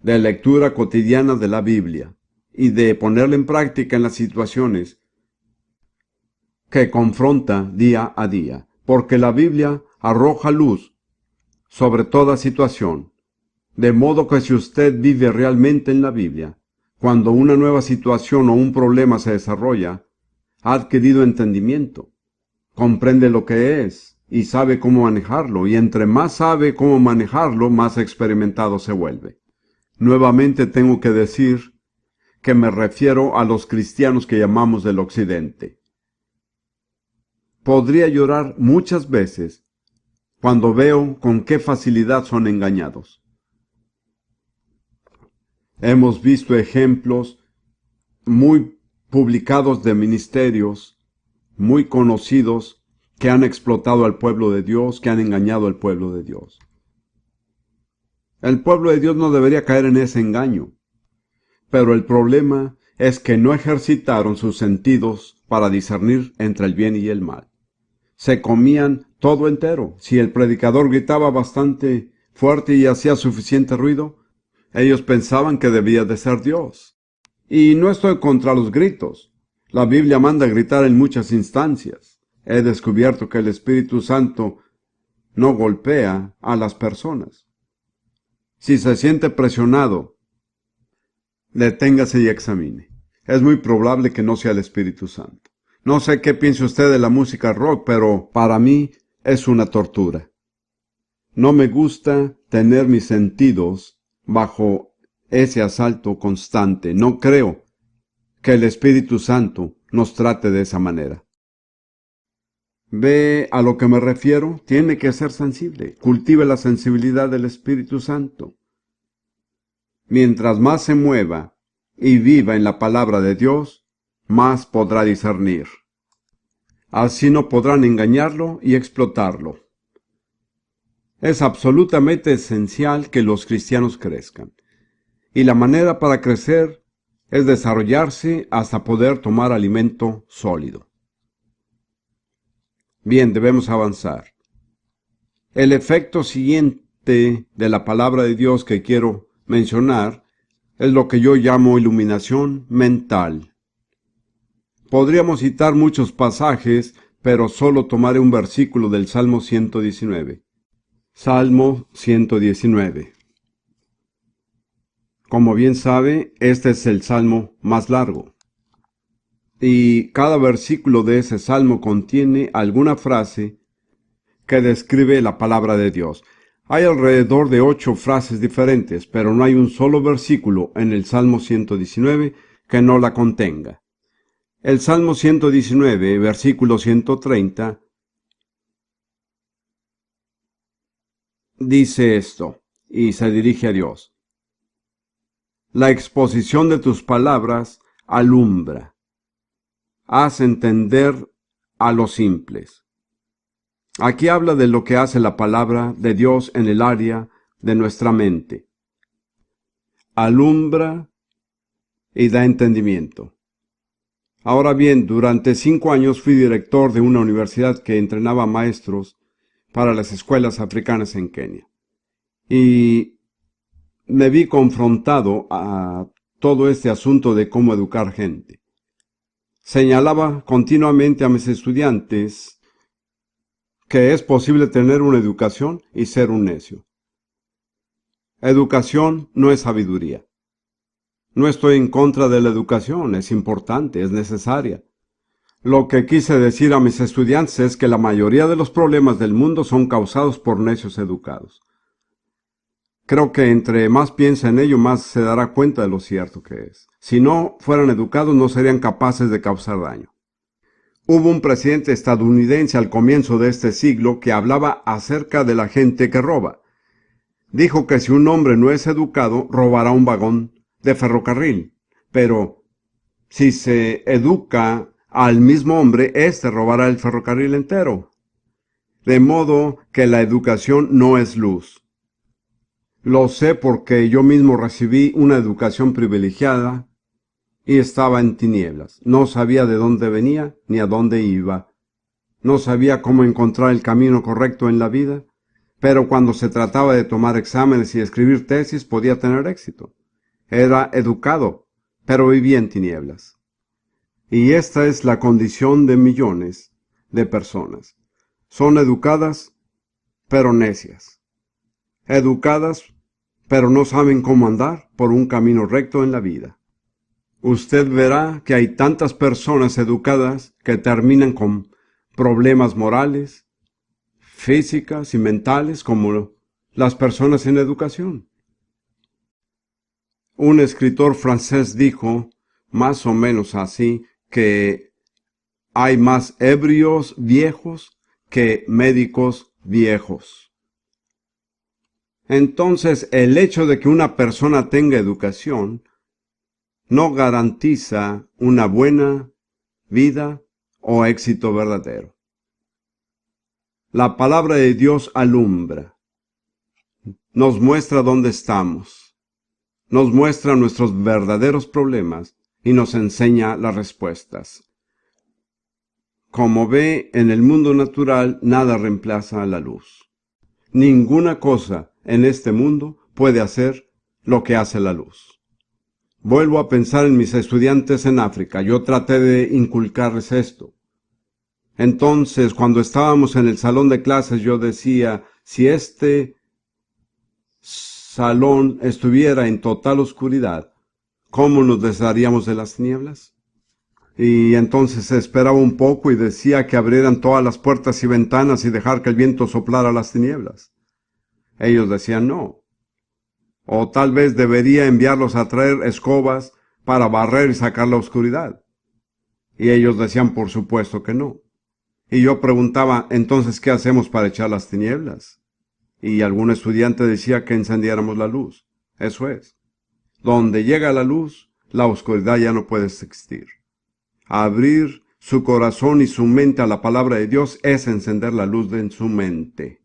de lectura cotidiana de la Biblia y de ponerla en práctica en las situaciones que confronta día a día, porque la Biblia arroja luz sobre toda situación, de modo que si usted vive realmente en la Biblia, cuando una nueva situación o un problema se desarrolla, ha adquirido entendimiento, comprende lo que es y sabe cómo manejarlo, y entre más sabe cómo manejarlo, más experimentado se vuelve. Nuevamente tengo que decir que me refiero a los cristianos que llamamos del Occidente. Podría llorar muchas veces cuando veo con qué facilidad son engañados. Hemos visto ejemplos muy publicados de ministerios muy conocidos que han explotado al pueblo de Dios, que han engañado al pueblo de Dios. El pueblo de Dios no debería caer en ese engaño, pero el problema es que no ejercitaron sus sentidos para discernir entre el bien y el mal. Se comían todo entero. Si el predicador gritaba bastante fuerte y hacía suficiente ruido, ellos pensaban que debía de ser Dios. Y no estoy contra los gritos. La Biblia manda gritar en muchas instancias. He descubierto que el Espíritu Santo no golpea a las personas. Si se siente presionado, deténgase y examine. Es muy probable que no sea el Espíritu Santo. No sé qué piensa usted de la música rock, pero para mí es una tortura. No me gusta tener mis sentidos bajo ese asalto constante. No creo que el Espíritu Santo nos trate de esa manera. ¿Ve a lo que me refiero? Tiene que ser sensible. Cultive la sensibilidad del Espíritu Santo. Mientras más se mueva y viva en la palabra de Dios, más podrá discernir. Así no podrán engañarlo y explotarlo. Es absolutamente esencial que los cristianos crezcan. Y la manera para crecer es desarrollarse hasta poder tomar alimento sólido. Bien, debemos avanzar. El efecto siguiente de la palabra de Dios que quiero mencionar es lo que yo llamo iluminación mental. Podríamos citar muchos pasajes, pero solo tomaré un versículo del Salmo 119. Salmo 119. Como bien sabe, este es el salmo más largo. Y cada versículo de ese salmo contiene alguna frase que describe la palabra de Dios. Hay alrededor de 8 frases diferentes, pero no hay un solo versículo en el Salmo 119 que no la contenga. El Salmo 119, versículo 130, dice esto, y se dirige a Dios. La exposición de tus palabras alumbra. Haz entender a los simples. Aquí habla de lo que hace la palabra de Dios en el área de nuestra mente. Alumbra y da entendimiento. Ahora bien, durante 5 años fui director de una universidad que entrenaba maestros para las escuelas africanas en Kenia. Y me vi confrontado a todo este asunto de cómo educar gente. Señalaba continuamente a mis estudiantes que es posible tener una educación y ser un necio. Educación no es sabiduría. No estoy en contra de la educación, es importante, es necesaria. Lo que quise decir a mis estudiantes es que la mayoría de los problemas del mundo son causados por necios educados. Creo que entre más piensa en ello, más se dará cuenta de lo cierto que es. Si no fueran educados, no serían capaces de causar daño. Hubo un presidente estadounidense al comienzo de este siglo que hablaba acerca de la gente que roba. Dijo que si un hombre no es educado, robará un vagón de ferrocarril. Pero Si se educa al mismo hombre, éste robará el ferrocarril entero. De modo que la educación no es luz. Lo sé porque yo mismo recibí una educación privilegiada y estaba en tinieblas. No sabía de dónde venía ni a dónde iba. No sabía cómo encontrar el camino correcto en la vida, pero cuando se trataba de tomar exámenes y escribir tesis podía tener éxito. Era educado, pero vivía en tinieblas. Y esta es la condición de millones de personas. Son educadas, pero necias. Educadas, pero no saben cómo andar por un camino recto en la vida. Usted verá que hay tantas personas educadas que terminan con problemas morales, físicas y mentales como las personas sin educación. Un escritor francés dijo, más o menos así, que hay más ebrios viejos que médicos viejos. Entonces, el hecho de que una persona tenga educación no garantiza una buena vida o éxito verdadero. La palabra de Dios alumbra, nos muestra dónde estamos, nos muestra nuestros verdaderos problemas y nos enseña las respuestas. Como ve, en el mundo natural nada reemplaza a la luz. Ninguna cosa en este mundo puede hacer lo que hace la luz. Vuelvo a pensar en mis estudiantes en África. Yo traté de inculcarles esto. Entonces, cuando estábamos en el salón de clases, yo decía, si este salón estuviera en total oscuridad, ¿cómo nos desharíamos de las tinieblas? Y entonces esperaba un poco y decía que abrieran todas las puertas y ventanas y dejar que el viento soplara las tinieblas. Ellos decían no. O tal vez debería enviarlos a traer escobas para barrer y sacar la oscuridad. Y ellos decían por supuesto que no. Y yo preguntaba, entonces, ¿qué hacemos para echar las tinieblas? Y algún estudiante decía que encendiéramos la luz. Eso es. Donde llega la luz, la oscuridad ya no puede existir. Abrir su corazón y su mente a la palabra de Dios es encender la luz en su mente.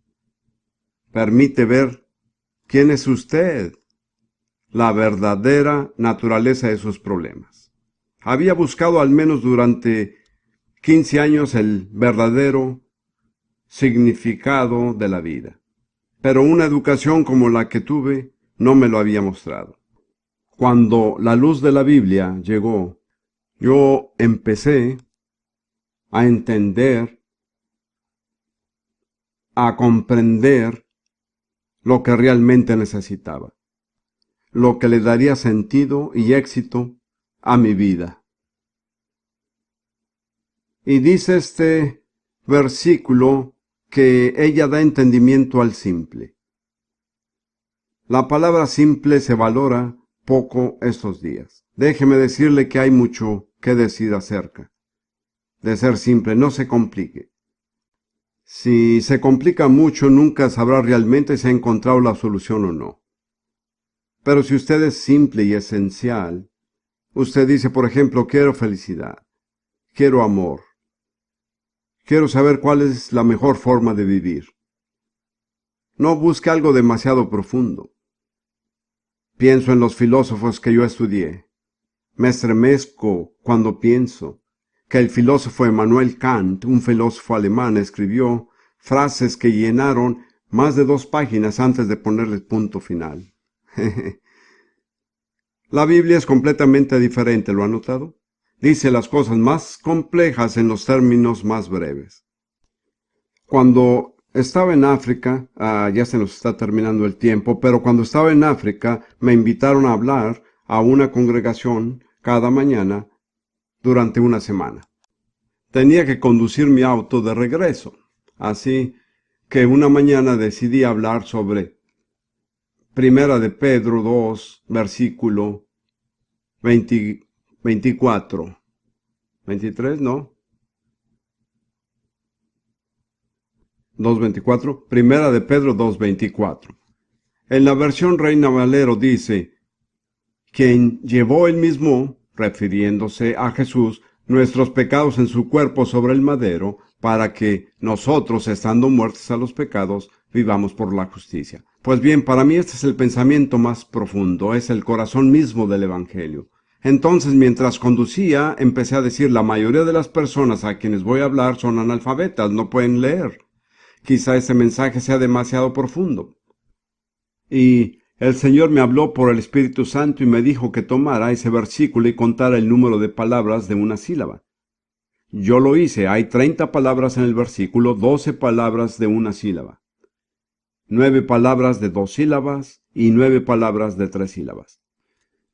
Permite ver quién es usted, la verdadera naturaleza de sus problemas. Había buscado al menos durante 15 años el verdadero significado de la vida, pero una educación como la que tuve no me lo había mostrado. Cuando la luz de la Biblia llegó, yo empecé a entender, a comprender lo que realmente necesitaba, lo que le daría sentido y éxito a mi vida. Y dice este versículo que ella da entendimiento al simple. La palabra simple se valora poco estos días. Déjeme decirle que hay mucho que decir acerca de ser simple. No se complique. Si se complica mucho, nunca sabrá realmente si ha encontrado la solución o no. Pero si usted es simple y esencial, usted dice, por ejemplo, quiero felicidad, quiero amor, quiero saber cuál es la mejor forma de vivir. No busque algo demasiado profundo. Pienso en los filósofos que yo estudié. Me estremezco cuando pienso que el filósofo Immanuel Kant, un filósofo alemán, escribió frases que llenaron más de 2 páginas antes de ponerle punto final. La Biblia es completamente diferente, ¿lo ha notado? Dice las cosas más complejas en los términos más breves. Cuando estaba en África, ya se nos está terminando el tiempo, pero cuando estaba en África me invitaron a hablar a una congregación cada mañana durante una semana. Tenía que conducir mi auto de regreso, así que una mañana decidí hablar sobre Primera de Pedro 2, versículo 24. 23, ¿no? 2.24. Primera de Pedro 2.24. En la versión Reina Valero dice, quien llevó él mismo refiriéndose a Jesús, nuestros pecados en su cuerpo sobre el madero, para que nosotros, estando muertos a los pecados, vivamos por la justicia. Pues bien, para mí este es el pensamiento más profundo, es el corazón mismo del Evangelio. Entonces, mientras conducía, empecé a decir, la mayoría de las personas a quienes voy a hablar son analfabetas, no pueden leer. Quizá ese mensaje sea demasiado profundo. Y el Señor me habló por el Espíritu Santo y me dijo que tomara ese versículo y contara el número de palabras de una sílaba. Yo lo hice, hay 30 palabras en el versículo, 12 palabras de una sílaba, 9 palabras de 2 sílabas y 9 palabras de 3 sílabas.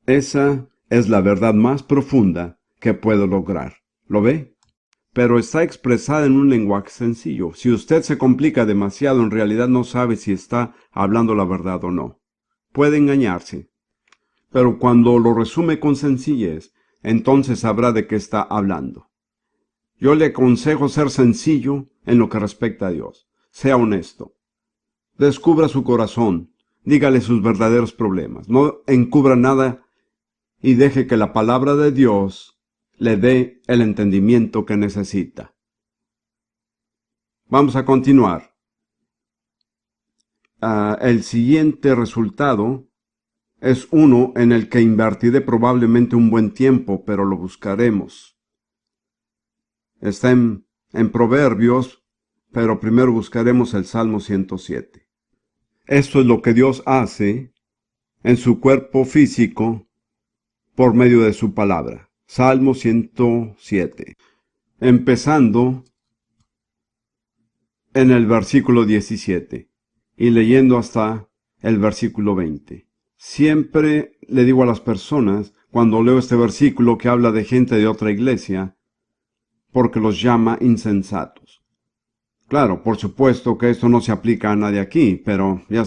Esa es la verdad más profunda que puedo lograr. ¿Lo ve? Pero está expresada en un lenguaje sencillo. Si usted se complica demasiado, en realidad no sabe si está hablando la verdad o no. Puede engañarse. Pero cuando lo resume con sencillez, entonces sabrá de qué está hablando. Yo le aconsejo ser sencillo en lo que respecta a Dios. Sea honesto. Descubra su corazón. Dígale sus verdaderos problemas. No encubra nada y deje que la palabra de Dios le dé el entendimiento que necesita. Vamos a continuar. El siguiente resultado es uno en el que invertiré probablemente un buen tiempo, pero lo buscaremos. Está en Proverbios, pero primero buscaremos el Salmo 107. Esto es lo que Dios hace en su cuerpo físico por medio de su palabra. Salmo 107. Empezando en el versículo 17 y leyendo hasta el versículo 20. Siempre le digo a las personas, cuando leo este versículo que habla de gente de otra iglesia, porque los llama insensatos. Claro, por supuesto que esto no se aplica a nadie aquí, pero ya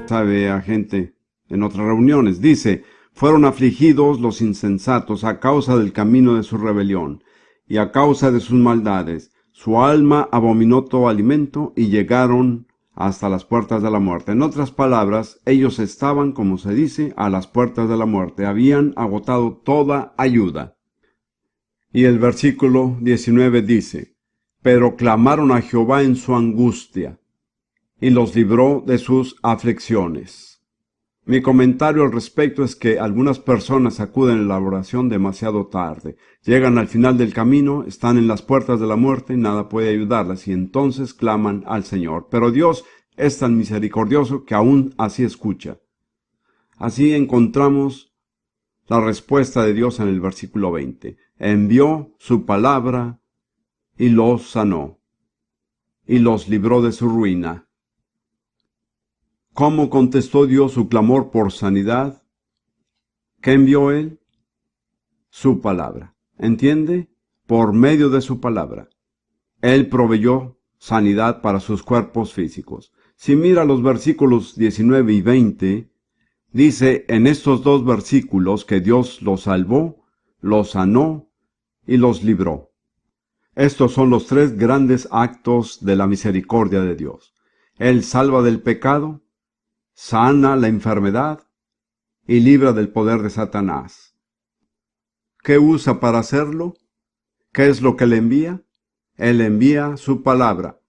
sabe a gente en otras reuniones. Dice, fueron afligidos los insensatos a causa del camino de su rebelión y a causa de sus maldades. Su alma abominó todo alimento y llegaron hasta las puertas de la muerte. En otras palabras, ellos estaban, como se dice, a las puertas de la muerte. Habían agotado toda ayuda. Y el versículo 19 dice, pero clamaron a Jehová en su angustia, y los libró de sus aflicciones. Mi comentario al respecto es que algunas personas acuden a la oración demasiado tarde. Llegan al final del camino, están en las puertas de la muerte, nada puede ayudarlas y entonces claman al Señor. Pero Dios es tan misericordioso que aún así escucha. Así encontramos la respuesta de Dios en el versículo 20. Envió su palabra y los sanó y los libró de su ruina. ¿Cómo contestó Dios su clamor por sanidad? ¿Qué envió Él? Su palabra. ¿Entiende? Por medio de su palabra. Él proveyó sanidad para sus cuerpos físicos. Si mira los versículos 19 y 20, dice en estos dos versículos que Dios los salvó, los sanó y los libró. Estos son los tres grandes actos de la misericordia de Dios. Él salva del pecado, sana la enfermedad y libra del poder de Satanás. ¿Qué usa para hacerlo? ¿Qué es lo que le envía? Él envía su palabra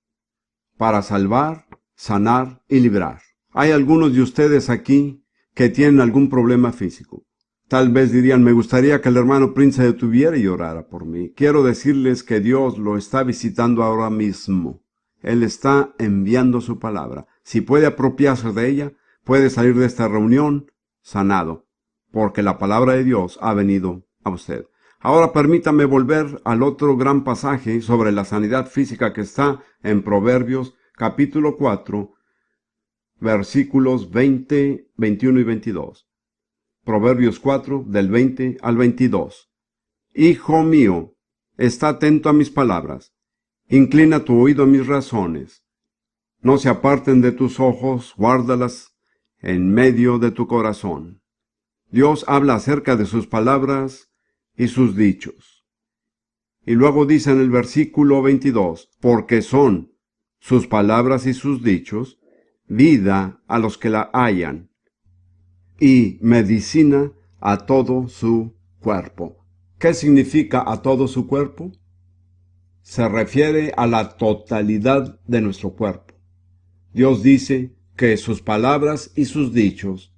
para salvar, sanar y librar. Hay algunos de ustedes aquí que tienen algún problema físico. Tal vez dirían, me gustaría que el hermano Prince se detuviera y orara por mí. Quiero decirles que Dios lo está visitando ahora mismo. Él está enviando su palabra. Si puede apropiarse de ella, puede salir de esta reunión sanado, porque la palabra de Dios ha venido a usted. Ahora permítame volver al otro gran pasaje sobre la sanidad física que está en Proverbios capítulo 4, versículos 20, 21 y 22. Proverbios 4, del 20 al 22. Hijo mío, está atento a mis palabras, inclina tu oído a mis razones. No se aparten de tus ojos, guárdalas en medio de tu corazón. Dios habla acerca de sus palabras y sus dichos. Y luego dice en el versículo 22, porque son sus palabras y sus dichos vida a los que la hallan, y medicina a todo su cuerpo. ¿Qué significa a todo su cuerpo? Se refiere a la totalidad de nuestro cuerpo. Dios dice que sus palabras y sus dichos,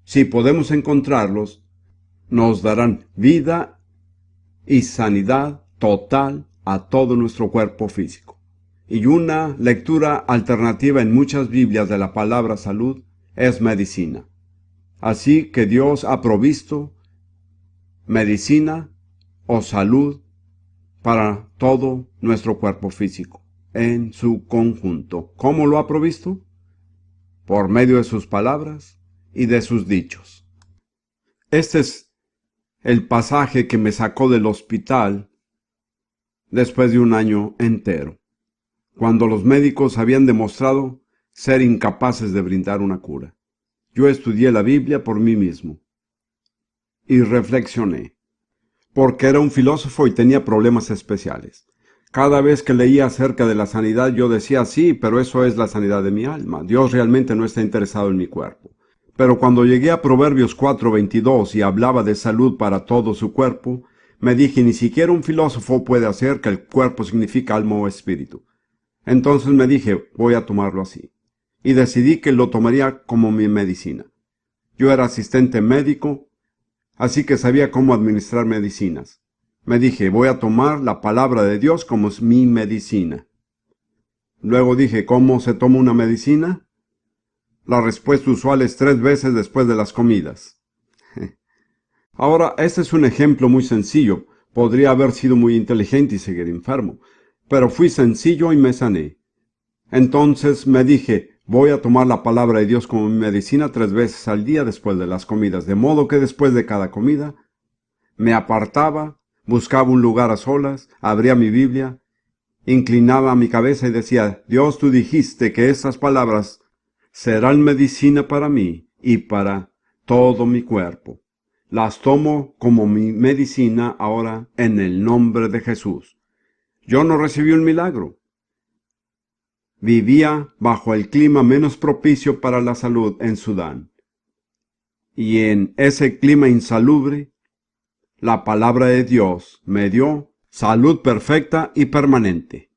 si podemos encontrarlos, nos darán vida y sanidad total a todo nuestro cuerpo físico. Y una lectura alternativa en muchas Biblias de la palabra salud es medicina. Así que Dios ha provisto medicina o salud para todo nuestro cuerpo físico, en su conjunto. ¿Cómo lo ha provisto? Por medio de sus palabras y de sus dichos. Este es el pasaje que me sacó del hospital después de un año entero, cuando los médicos habían demostrado ser incapaces de brindar una cura. Yo estudié la Biblia por mí mismo y reflexioné, porque era un filósofo y tenía problemas especiales. Cada vez que leía acerca de la sanidad yo decía, sí, pero eso es la sanidad de mi alma. Dios realmente no está interesado en mi cuerpo. Pero cuando llegué a Proverbios 4:22 y hablaba de salud para todo su cuerpo, me dije, ni siquiera un filósofo puede hacer que el cuerpo significa alma o espíritu. Entonces me dije, voy a tomarlo así. Y decidí que lo tomaría como mi medicina. Yo era asistente médico, así que sabía cómo administrar medicinas. Me dije, voy a tomar la palabra de Dios como es mi medicina. Luego dije, ¿cómo se toma una medicina? La respuesta usual es 3 veces después de las comidas. Ahora, este es un ejemplo muy sencillo. Podría haber sido muy inteligente y seguir enfermo, pero fui sencillo y me sané. Entonces me dije, voy a tomar la palabra de Dios como mi medicina 3 veces al día después de las comidas, de modo que después de cada comida me apartaba, buscaba un lugar a solas, abría mi Biblia, inclinaba mi cabeza y decía, Dios, tú dijiste que estas palabras serán medicina para mí y para todo mi cuerpo. Las tomo como mi medicina ahora en el nombre de Jesús. Yo no recibí un milagro. Vivía bajo el clima menos propicio para la salud en Sudán. Y en ese clima insalubre, la palabra de Dios me dio salud perfecta y permanente.